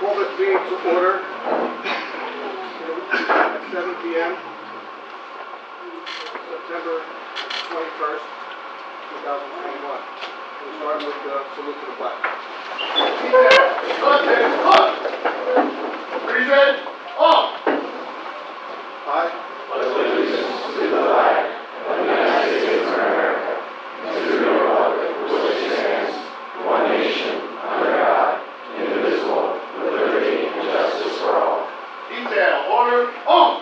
Call this meeting to order at 7 p.m. September 21st, 2021. We'll start with the salute to the flag. Present. All. I pledge allegiance to the flag of the United States of America and to the republic for which it stands, one nation, under God, indivisible, with liberty and justice for all. Detail, order, on!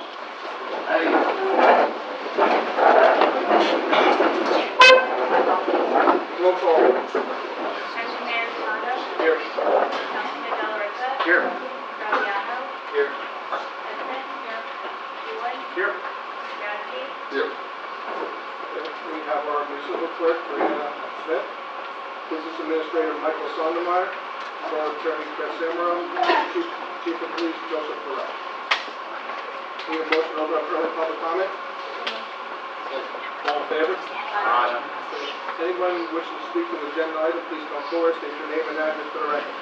Roll call. Councilman Mayor Tomato? Here. Councilman Delarissa? Here. Graziano? Here. Hudson? Here. Ewan? Here. Yazdi? Here. We have our municipal clerk, Marina Smith, business administrator, Michael Sondermeyer, borough attorney, Chris Samro, chief of police, Joseph Perret. Need a motion to open up early public comment? All in favor? Aye. Anyone wishing to speak to an agenda item, please come forward, state your name and address for the record.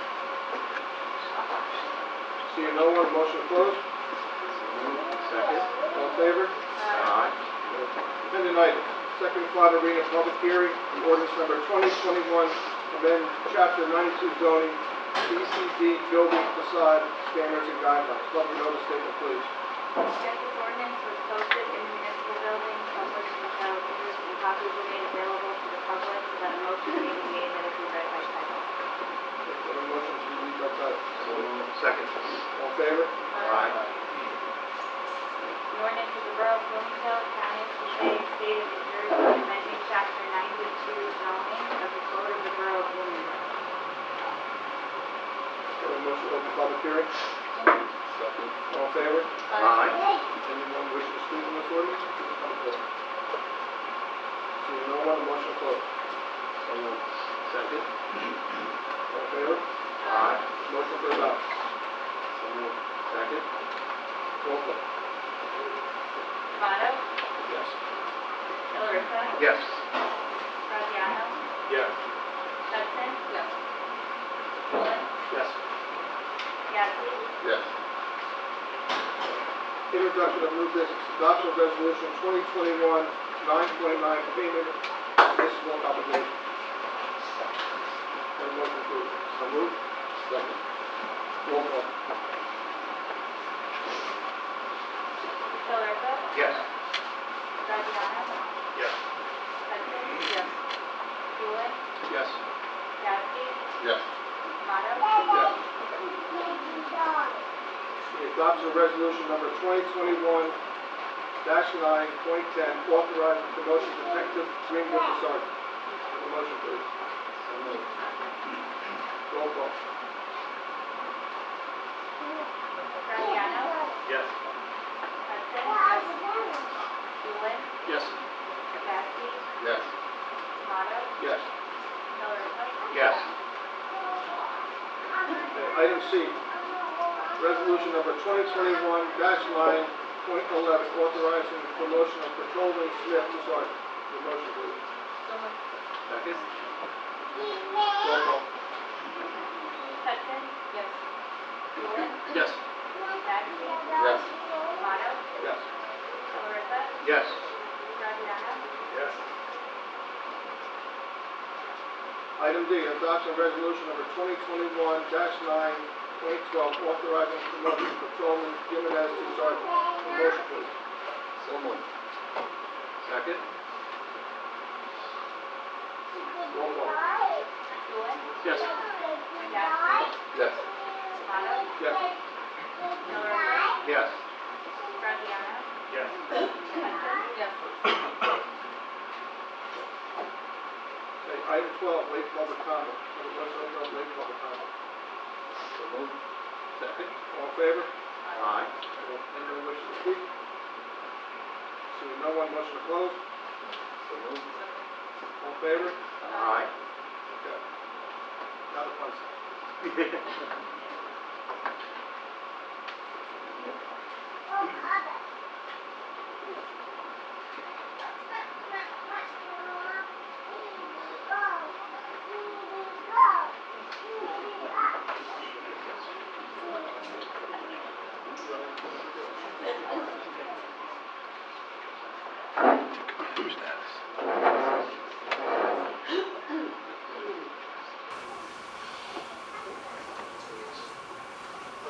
Seeing no one, motion to close? Second. All in favor? Aye. Agenda item, second Florida Arena public hearing, ordinance number 2021, amend chapter 92 zoning, BCD building facade standards and guidelines. Public notice taken, please. Yes, this ordinance was posted in the municipal building, published in the Herald News, and copies were made available to the public so that a motion may be made that it be read by title. A motion to read by title. Second. All in favor? Aye. The ordinance of the Borough of Bloomingdale, County of Passaic, State of New Jersey, amending chapter 92 zoning of the Code of the Borough of Bloomingdale. A motion to open public hearing. Second. All in favor? Aye. Anyone wishing to speak on this ordinance, please come forward. Seeing no one, motion closed. Second. All in favor? Aye. Motion to adopt. Second. Roll call. Tomato? Yes. Delarissa? Yes. Graziano? Yes. Hudson? Yes. Ewan? Yes. Yazdi? Yes. Introduction of new business. Adoption of resolution 2021-929, payment of municipal obligation. And motion approved. So moved. Second. Roll call. Delarissa? Yes. Graziano? Yes. Hudson? Yes. Ewan? Yes. Yazdi? Yes. Tomato? Yes. The adoption of resolution number 2021-9.10, authorizing promotion of detective Greenwood to sergeant. Have a motion, please. So moved. Roll call. Graziano? Yes. Hudson? Yes. Ewan? Yes. Yazdi? Yes. Tomato? Yes. Delarissa? Yes. Item C, resolution number 2021-9.11, authorizing the promotion of patrolman Smith to sergeant. The motion, please. Second. Roll call. Hudson? Yes. Ewan? Yes. Yazdi? Yes. Tomato? Yes. Delarissa? Yes. Graziano? Yes. Item D, adoption of resolution number 2021-9.12, authorizing promotion of patrolman Jimenez to sergeant. The motion, please. So moved. Second. Roll call. Ewan? Yes. Yazdi? Yes. Tomato? Yes. Delarissa? Yes. Graziano? Yes. Hudson? Yes. Okay, item 12, late public comment. Have a motion to open up late public comment. So moved. Second. All in favor? Aye. Anyone wishing to speak? Seeing no one, motion to close. So moved. All in favor? Aye. Okay. Now the fun stuff.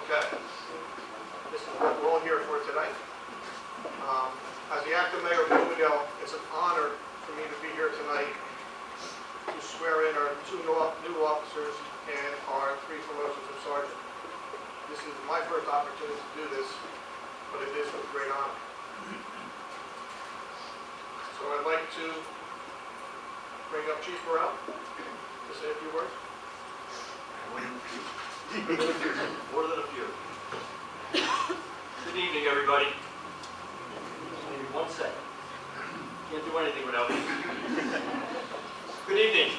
Okay. This is what we're all here for tonight. As the acting mayor of Bloomingdale, it's an honor for me to be here tonight to swear in our 2 new officers and our 3 promotions of sergeant. This is my first opportunity to do this, but it is with great honor. So I'd like to bring up Chief Burrell to say a few words. More than a few. Good evening, everybody. Maybe 1 second. Can't do anything without me. Good evening.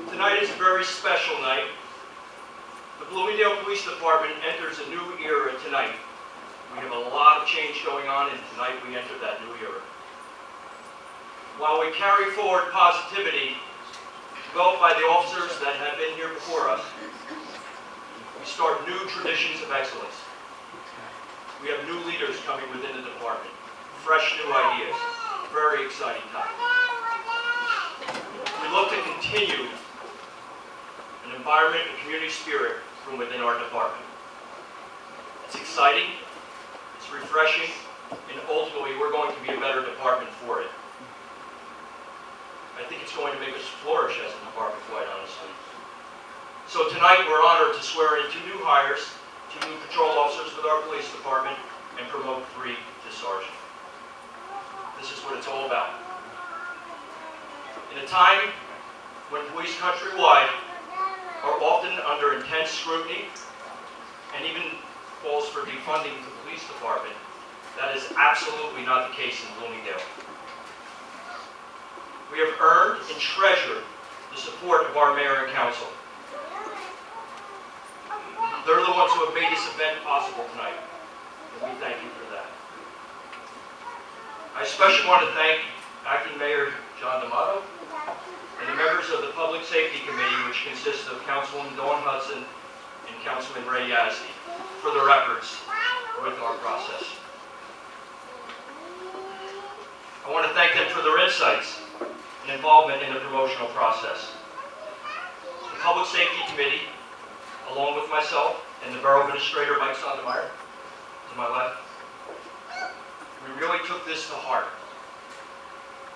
Tonight is a very special night. The Bloomingdale Police Department enters a new era tonight. We have a lot of change going on, and tonight we enter that new era. While we carry forward positivity developed by the officers that have been here before us, we start new traditions of excellence. We have new leaders coming within the department, fresh new ideas, very exciting time. We look to continue an environment and community spirit from within our department. It's exciting, it's refreshing, and ultimately we're going to be a better department for it. I think it's going to make us flourish as a department, quite honestly. So tonight we're honored to swear in 2 new hires, 2 new patrol officers with our police department, and promote 3 to sergeant. This is what it's all about. In a time when police countrywide are often under intense scrutiny and even calls for defunding the police department, that is absolutely not the case in Bloomingdale. We have earned and treasured the support of our mayor and council. They're the ones who have made this event possible tonight, and we thank you for that. I especially want to thank Acting Mayor John D'Amato and the members of the Public Safety Committee, which consists of Councilman Dawn Hudson and Councilman Ray Yazdi, for their efforts with our process. I want to thank them for their insights and involvement in the promotional process. The Public Safety Committee, along with myself and the Borough Administrator, Mike Sondermeyer, to my left, we really took this to heart.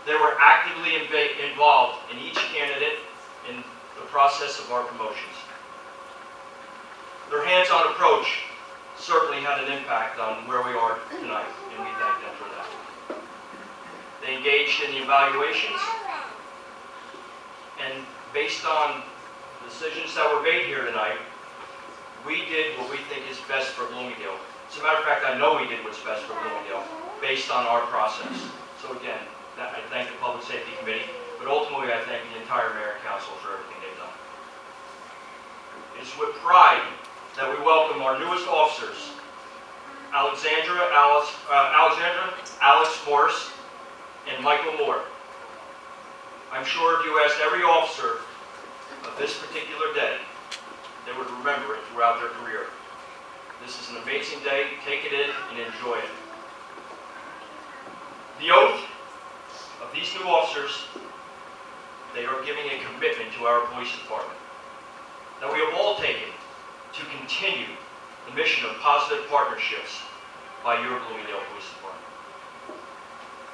They were actively involved in each candidate in the process of our promotions. Their hands-on approach certainly had an impact on where we are tonight, and we thank them for that. They engaged in the evaluations, and based on decisions that were made here tonight, we did what we think is best for Bloomingdale. As a matter of fact, I know we did what's best for Bloomingdale based on our process. So again, I thank the Public Safety Committee, but ultimately I thank the entire Mayor and Council for everything they've done. It is with pride that we welcome our newest officers, Alexandra Alex Morse, and Michael Moore. I'm sure if you asked every officer of this particular day, they would remember it throughout their career. This is an amazing day. Take it in and enjoy it. The oath of these new officers, they are giving a commitment to our police department that we have all taken to continue the mission of positive partnerships by your Bloomingdale Police Department.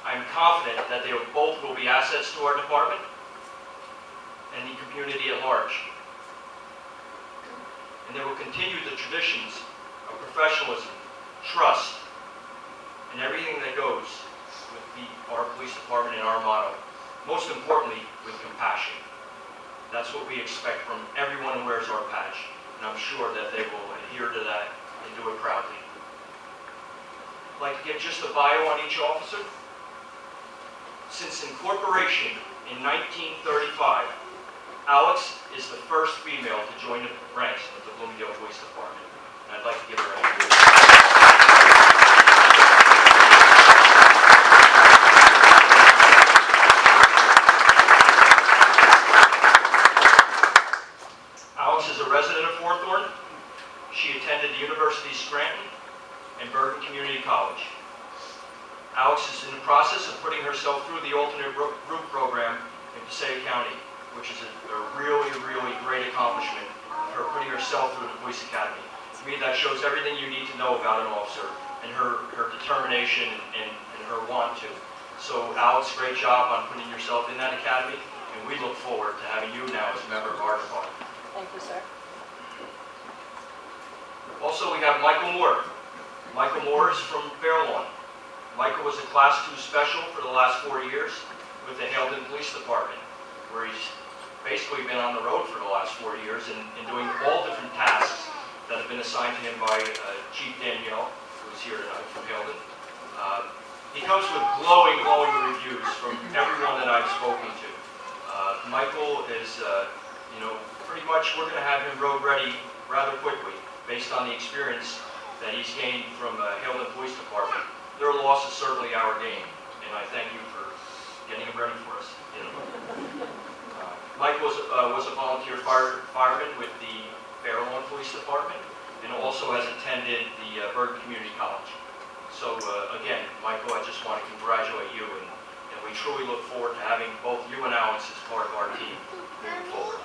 I am confident that they both will be assets to our department and the community at large. And they will continue the traditions of professionalism, trust, and everything that goes with our police department and our motto. Most importantly, with compassion. That's what we expect from everyone who wears our patch, and I'm sure that they will adhere to that and do it proudly. I'd like to give just a bio on each officer. Since incorporation in 1935, Alex is the first female to join the ranks of the Bloomingdale Police Department, and I'd like to give her a hand. Alex is a resident of Hawthorne. She attended the University of Scranton and Bergen Community College. Alex is in the process of putting herself through the alternate route program in Passaic County, which is a really, really great accomplishment of her putting herself through the police academy. To me, that shows everything you need to know about an officer and her determination and her want to. So Alex, great job on putting yourself in that academy, and we look forward to having you now as a member of our department. Thank you, sir. Also, we have Michael Moore. Michael Moore is from Fairlawn. Michael was a Class 2 Special for the last 4 years with the Haledon Police Department, where he's basically been on the road for the last 4 years and doing all different tasks that have been assigned to him by Chief Danielle, who's here tonight from Haledon. He comes with glowing reviews from everyone that I've spoken to. Michael is, pretty much we're going to have him road ready rather quickly based on the experience that he's gained from Haledon Police Department. Their loss is certainly our gain, and I thank you for getting him ready for us. Mike was a volunteer fireman with the Fairlawn Police Department and also has attended the Bergen Community College. So again, Michael, I just want to congratulate you, and we truly look forward to having both you and Alex as part of our team moving forward.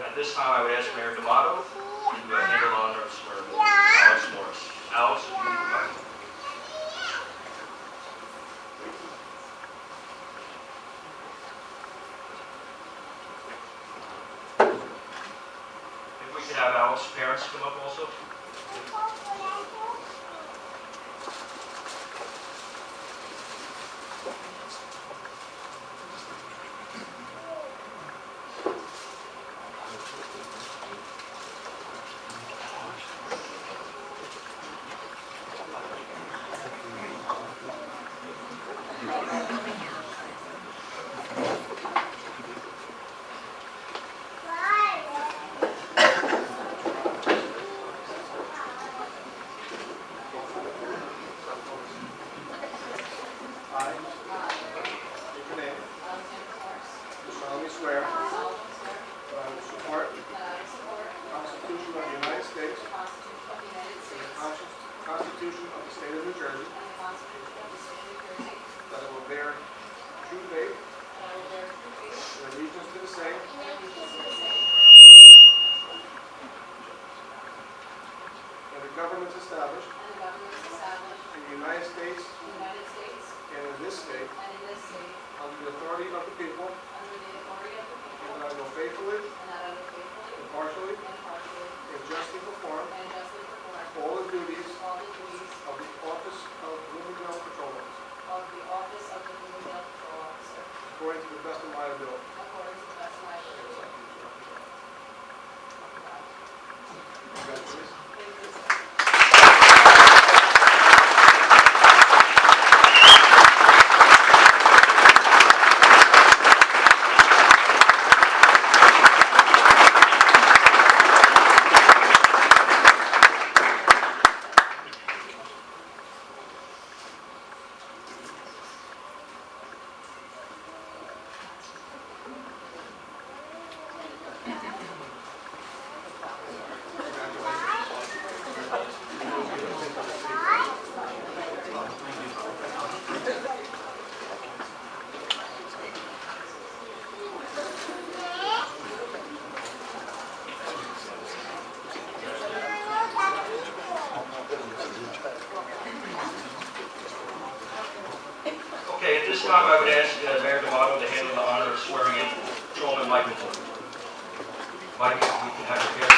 At this time, I would ask Mayor D'Amato to handle the honor of swearing Alex Morris. Alex, if you would come. If we could have Alex's parents come up also. Governments established in the United States and in this state under the authority of the people, and that I will faithfully, impartially, and justly perform all the duties of the office of Bloomingdale Patrol Officer according to the best of my ability. Congratulations. Okay, at this time I would ask Mayor D'Amato to handle the honor of swearing in Patrolman Michael Moore. Mike, we can have your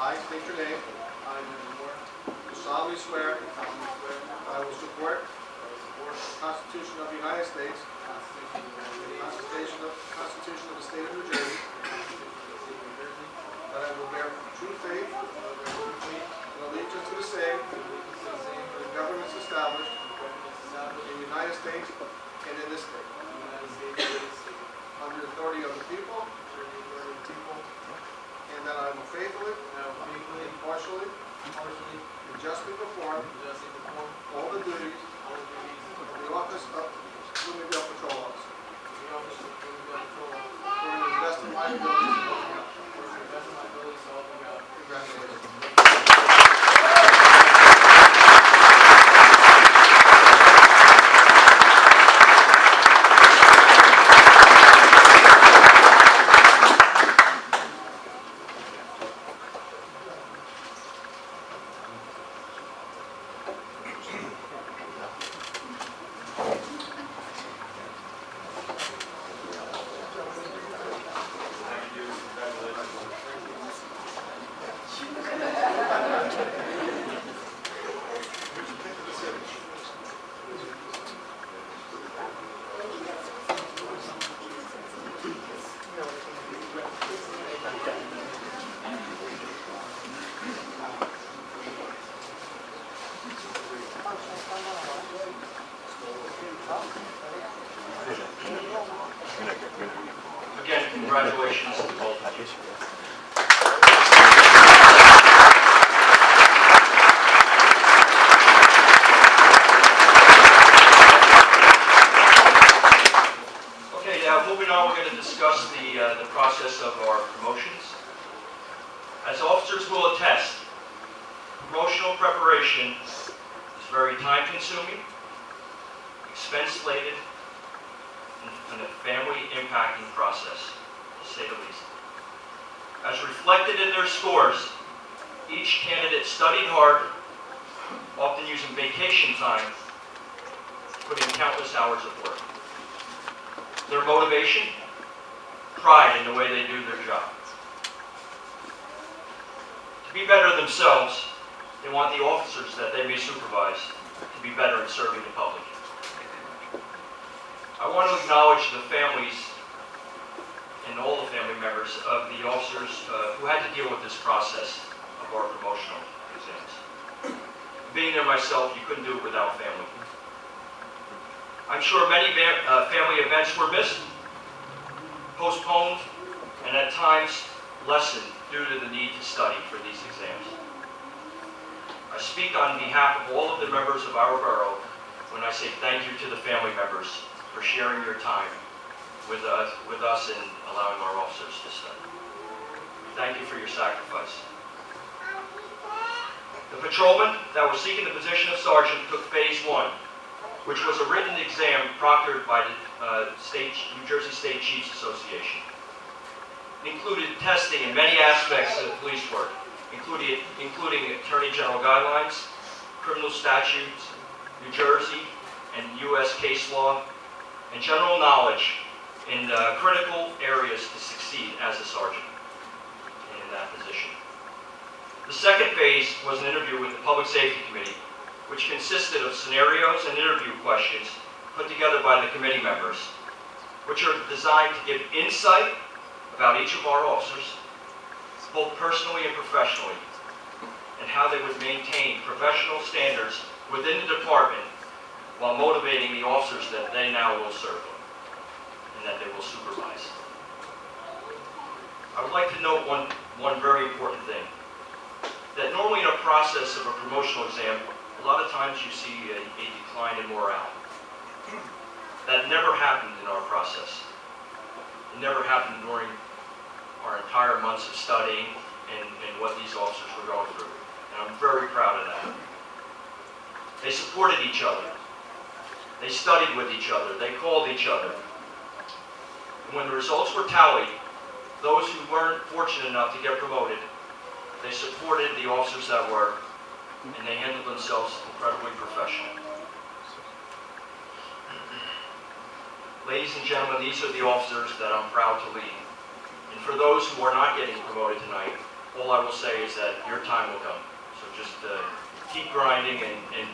I state your name. I, Michael Moore, do solemnly swear that I will support the Constitution of the United States, the Constitution of the State of New Jersey, that I will bear true faith and allegiance to the same, and the governments established in the United States and in this state, under the authority of the people, and that I will faithfully, impartially, and justly perform all the duties of the office of Bloomingdale Again, congratulations to both of you. Okay, now moving on, we're going to discuss the process of our promotions. As officers will attest, promotional preparation is very time-consuming, expense-laden, and a family-impacting process, to say the least. As reflected in their scores, each candidate studied hard, often using vacation time, putting countless hours of work. Their motivation? Pride in the way they do their job. To be better themselves, they want the officers that they may supervise to be better in serving the public. I want to acknowledge the families and all the family members of the officers who had to deal with this process of our promotional exams. Being there myself, you couldn't do it without family. I'm sure many family events were missed, postponed, and at times lessened due to the need to study for these exams. I speak on behalf of all of the members of our borough when I say thank you to the family members for sharing your time with us and allowing our officers to study. Thank you for your sacrifice. The patrolmen that were seeking the position of sergeant took phase 1, which was a written exam proctored by the New Jersey State Chiefs Association. It included testing in many aspects of police work, including Attorney General guidelines, criminal statutes, New Jersey and U.S. case law, and general knowledge in critical areas to succeed as a sergeant in that position. The second phase was an interview with the Public Safety Committee, which consisted of scenarios and interview questions put together by the committee members, which are designed to give insight about each of our officers, both personally and professionally, and how they would maintain professional standards within the department while motivating the officers that they now will serve and that they will supervise. I would like to note one very important thing, that normally in a process of a promotional exam, a lot of times you see a decline in morale. That never happened in our process. It never happened during our entire months of studying and what these officers were going through. And I'm very proud of that. They supported each other. They studied with each other. They called each other. And when the results were tallied, those who weren't fortunate enough to get promoted, they supported the officers that were, and they handled themselves incredibly professional. Ladies and gentlemen, these are the officers that I'm proud to lead. And for those who are not getting promoted tonight, all I will say is that your time will come. So just keep grinding, and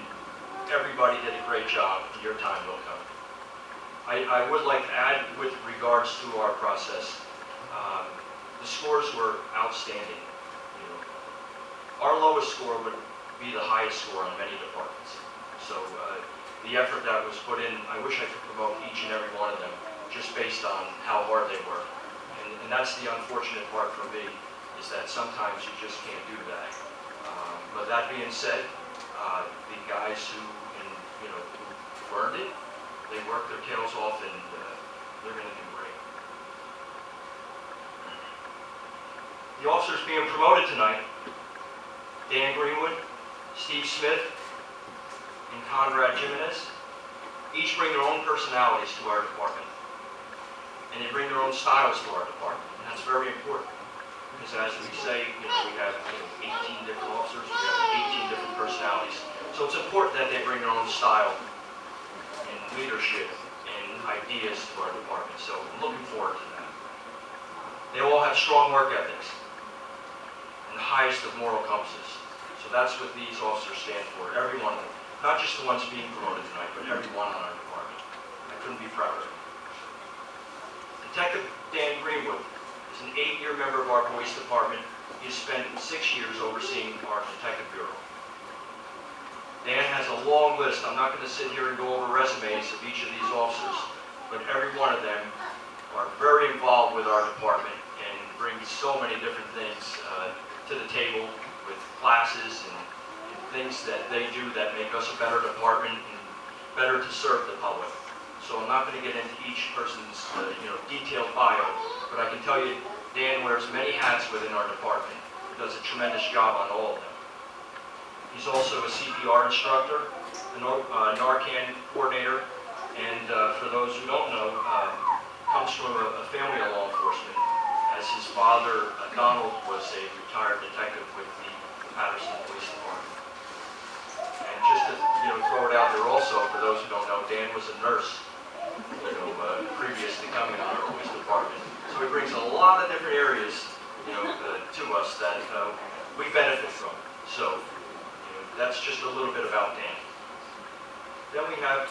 everybody did a great job. Your time will come. I would like to add, with regards to our process, the scores were outstanding. Our lowest score would be the highest score on many departments. So the effort that was put in, I wish I could promote each and every one of them just based on how hard they work. And that's the unfortunate part for me, is that sometimes you just can't do that. But that being said, the guys who earned it, they worked their tails off, and they're going to do great. The officers being promoted tonight, Dan Greenwood, Steve Smith, and Conrad Jimenez, each bring their own personalities to our department. And they bring their own styles to our department. And that's very important. Because as we say, we have 18 different officers, we have 18 different personalities. So it's important that they bring their own style and leadership and ideas to our department. So I'm looking forward to that. They all have strong work ethics and the highest of moral compasses. So that's what these officers stand for, every one of them. Not just the ones being promoted tonight, but every one on our department. I couldn't be prouder. Detective Dan Greenwood is an 8-year member of our police department. He has spent 6 years overseeing our detective bureau. Dan has a long list. I'm not going to sit here and go over resumes of each of these officers, but every one of them are very involved with our department and bring so many different things to the table with classes and things that they do that make us a better department and better to serve the public. So I'm not going to get into each person's detailed bio, but I can tell you Dan wears many hats within our department. He does a tremendous job on all of them. He's also a CPR instructor, a Narcan coordinator, and for those who don't know, comes from a family of law enforcement, as his father, Donald, was a retired detective with the Patterson Police Department. And just to throw it out there also, for those who don't know, Dan was a nurse, previous to coming on our police department. So he brings a lot of different areas, to us that we benefit from. So that's just a little bit about Dan. Then we have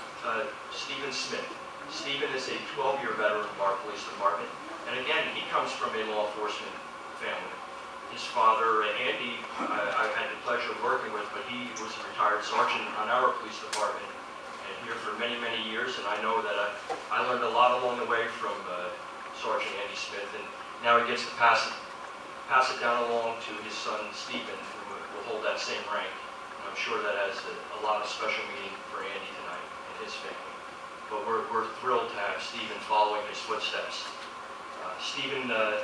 Stephen Smith. Stephen is a 12-year veteran of our police department, and again, he comes from a law enforcement family. His father, Andy, I've had the pleasure of working with, but he was a retired sergeant on our police department, and here for many, many years, and I know that I learned a lot along the way from Sergeant Andy Smith, and now he gets to pass it down along to his son, Stephen, who will hold that same rank. And I'm sure that has a lot of special meaning for Andy tonight and his family. But we're thrilled to have Stephen following his footsteps. Stephen is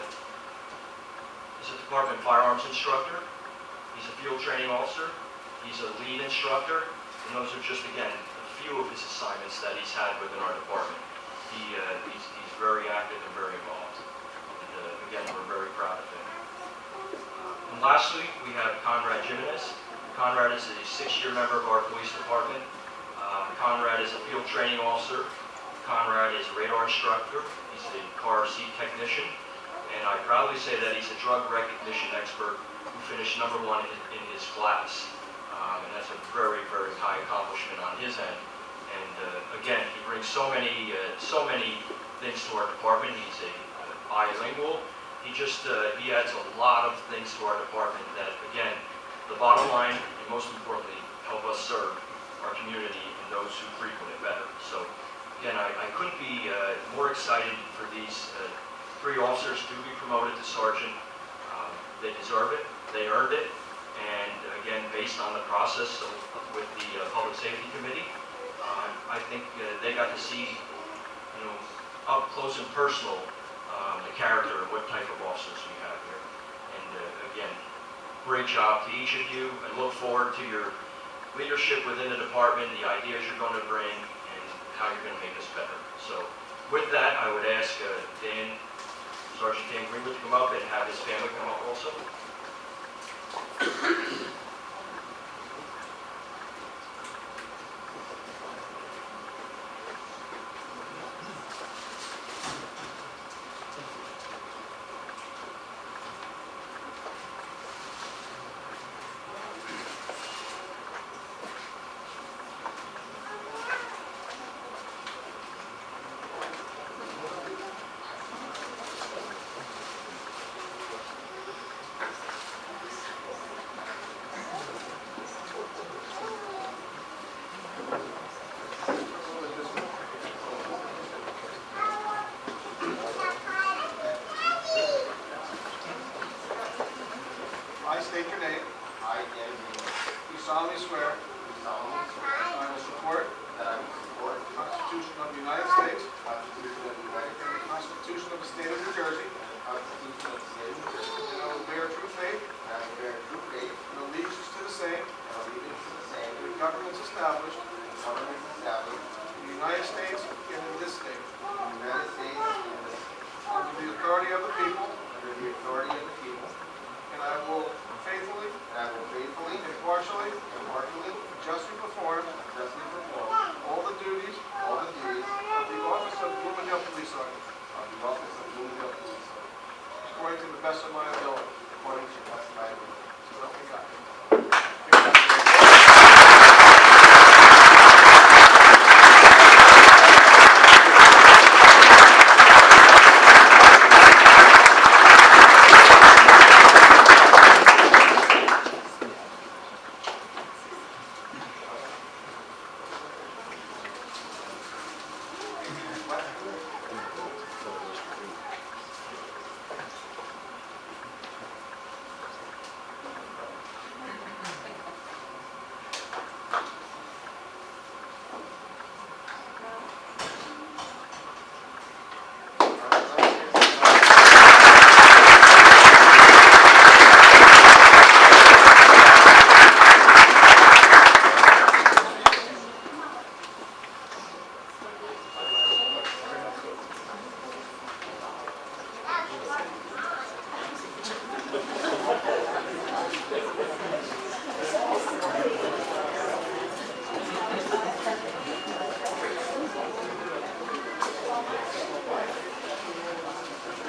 a department firearms instructor. He's a field training officer. He's a lead instructor. And those are just, again, a few of his assignments that he's had within our department. He's very active and very involved. And again, we're very proud of him. And lastly, we have Conrad Jimenez. Conrad is a 6-year member of our police department. Conrad is a field training officer. Conrad is a radar instructor. He's a car seat technician. And I proudly say that he's a drug recognition expert who finished #1 in his class. And that's a very, very high accomplishment on his end. And again, he brings so many things to our department. He's a bilingual. He adds a lot of things to our department that, again, the bottom line, and most importantly, help us serve our community and those who frequent it better. So, again, I couldn't be more excited for these 3 officers to be promoted to sergeant. They deserve it. They earned it. And again, based on the process with the Public Safety Committee, I think they got to see, up close and personal, the character and what type of officers we have here. And again, great job to each of you. I look forward to your leadership within the department, the ideas you're going to bring, and how you're going to make us better. So with that, I would ask Sergeant Dan Greenwood to come up and have his family come up also. I state your name. I, Dan Greenwood, You solemnly swear do solemnly swear that I will support that I will support the Constitution of the United States the Constitution of the United and the Constitution of the State of New Jersey, States and the Constitution of the State of New Jersey, and I will bear authority of the people, under the authority of the people, and I will faithfully, and I will faithfully, impartially, impartially, and justly perform justly perform all the duties all the duties of the office of Bloomingdale Police Sergeant, of the office of Bloomingdale Police Sergeant, according to the best of my ability. according to the best of my ability. So help me God.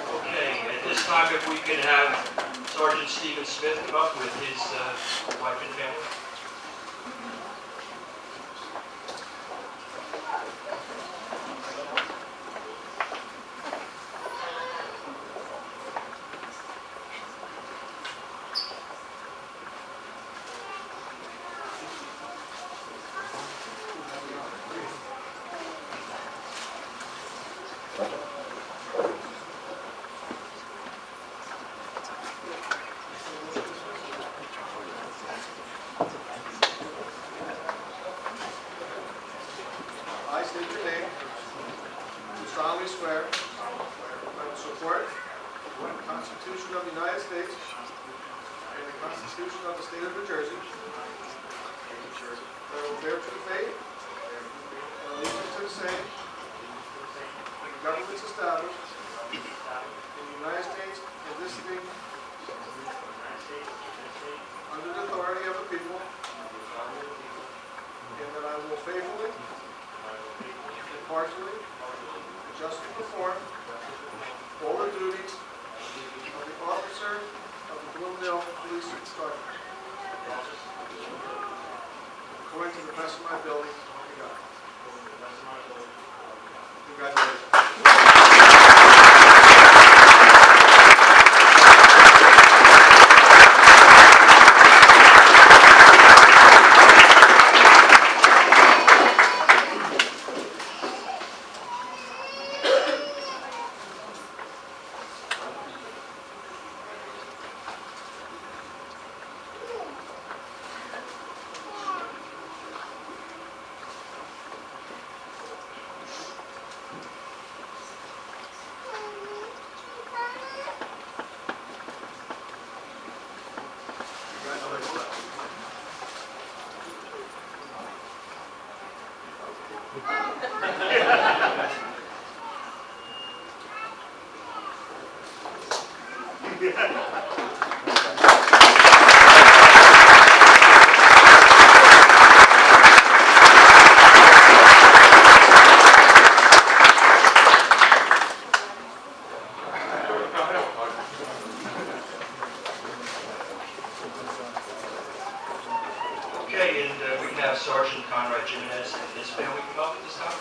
Okay, at this time, if we could have Sergeant Stephen Smith come up with his wife and family. I state your name. Do solemnly swear I will support the Constitution of the United States and the Constitution of the State of New Jersey. That I will bear true faith and allegiance to the same and the governments established in the United States and this state under the authority of the people, and that I will faithfully, impartially, and justly perform all the duties of the officer of the Bloomingdale Police Sergeant, according to the best of my ability. So help me God. Congratulations. Okay, and we can have Sergeant Conrad Jimenez and his family come up at this time.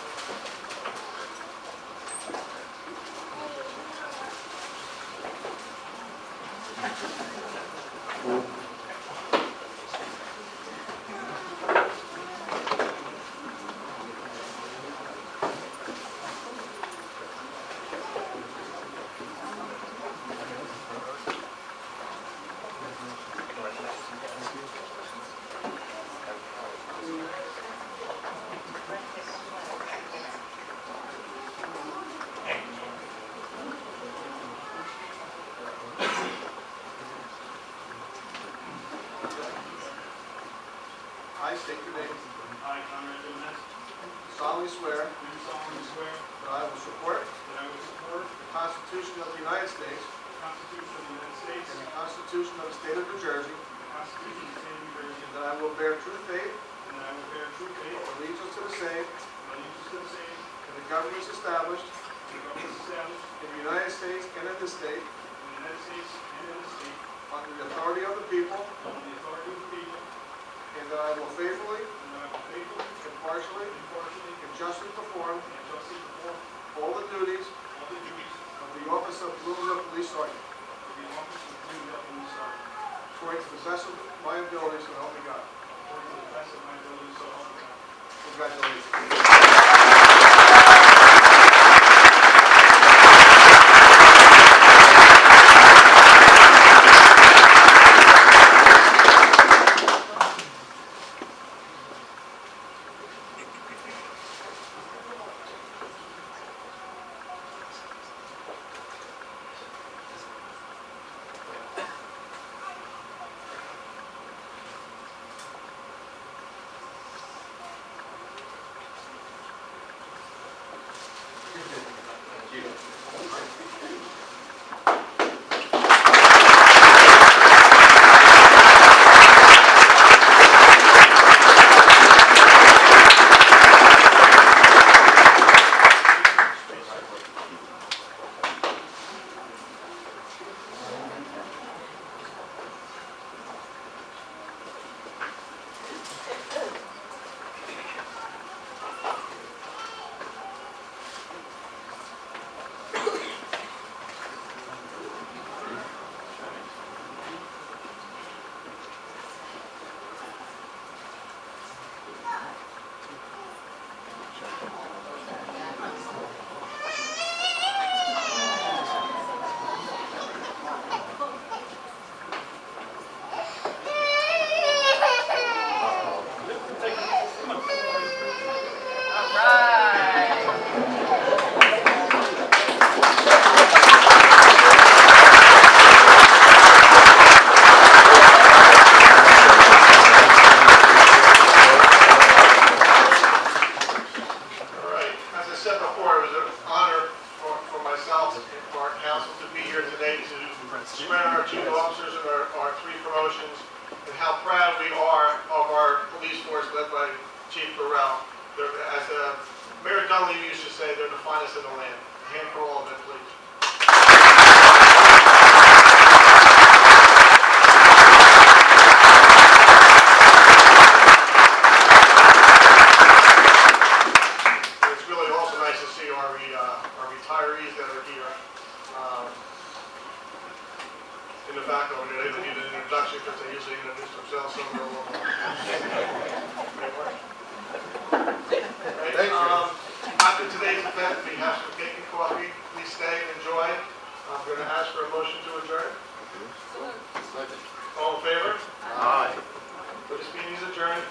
I state your name. I, Conrad Jimenez, Solemnly swear do solemnly swear that I will support that that I will support the Constitution of the United States the Constitution of the United States and the Constitution of the State of New Jersey, and the Constitution of the State of New Jersey, and that I will bear true faith and that I will bear true faith and allegiance to the same and allegiance to the same and the governments established and the governments established in the United States and in this state in the United States and in this state under the authority of the people, under the authority of the people, and that I will faithfully, and that I will faithfully, impartially, impartially, and justly perform and justly perform all the duties all the duties of the office of Bloomingdale Police Sergeant of the office of Bloomingdale Police Sergeant according to the best of my ability, so help me God. according to the best of my ability, so help me God. Congratulations. All right, as I said before, it was an honor for myself and for our council to be here today to swear in our two officers and our three promotions, and how proud we are of our police force led by Chief Burrell. As Mayor Dunley used to say, they're the finest in the land. A hand for all of it, please. It's really also nice to see our retirees that are here in the back over there. They don't need an introduction because they usually introduce themselves somewhere along the line. After today's event, we have some cake and coffee. Please stay and enjoy. I'm going to ask for a motion to adjourn. All in favor? Aye. This meeting is adjourned.